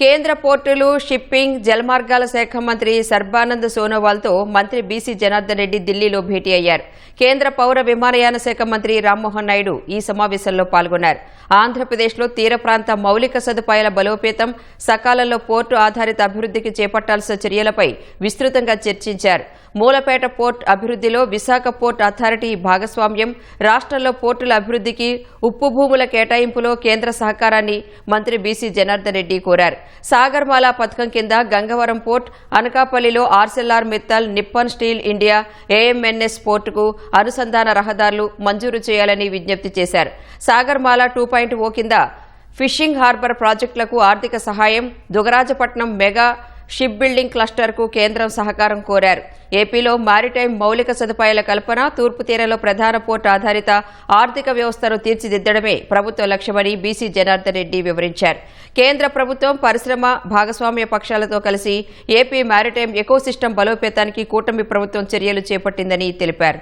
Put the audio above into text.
కేంద్ర పోర్టులు, షిప్పింగ్, జలమార్గాల శాఖ మంత్రి సర్బానంద్ సోనోవాల్తో మంత్రి బీసీ జనార్దన్ రెడ్డి ఢిల్లీలో భేటీ అయ్యారు. కేంద్ర పౌర విమానయాన శాఖ మంత్రి రామ్మోహన్ నాయుడు ఈ సమావేశంలో పాల్గొన్నారు. ఆంధ్రప్రదేశ్లో తీర ప్రాంత మౌలిక సదుపాయాల బలోపేతం, సకాలంలో పోర్టు ఆధారిత అభివృద్ధికి చేపట్టాల్సిన చర్యలపై విస్తృతంగా చర్చించారు. మూలపేట పోర్టు అభివృద్ధిలో విశాఖ పోర్టు అథారిటీ భాగస్వామ్యం, రాష్ట్రంలో పోర్టుల అభివృద్ధికి ఉప్పు భూముల కేటాయింపులో కేంద్ర సహకారాన్ని మంత్రి బీసీ జనార్దన్ రెడ్డి కోరారు. సాగర్మాల పథకం కింద గంగవరం పోర్ట్, అనకాపల్లిలో ఆర్సెల్ఆర్ Mittal, Nippon steel India, AMNS పోర్టుకు అనుసంధాన రహదారులు మంజూరు చేయాలని విజ్ఞప్తి చేశారు. సాగర్మాల 2.0 కింద ఫిషింగ్ హార్బర్ ప్రాజెక్టులకు ఆర్థిక సహాయం, దుగరాజపట్నం మెగా షిప్ బిల్డింగ్ క్లస్టర్కు కేంద్రం సహకారం కోరారు. ఏపీలో మారిటైమ్ మౌలిక సదుపాయాల కల్పన, తూర్పు తీరంలో ప్రధాన పోర్టు ఆధారిత ఆర్థిక వ్యవస్థను తీర్చిదిద్దడమే ప్రభుత్వ లక్ష్యమని బీసీ జనార్దన్ రెడ్డి వివరించారు. కేంద్ర ప్రభుత్వం, పరిశ్రమ, భాగస్వామ్య పక్షాలతో కలిసి ఏపీ మారిటైమ్ ఎకోసిస్టమ్ బలోపేతానికి కూటమి ప్రభుత్వం చర్యలు చేపట్టిందని తెలిపారు.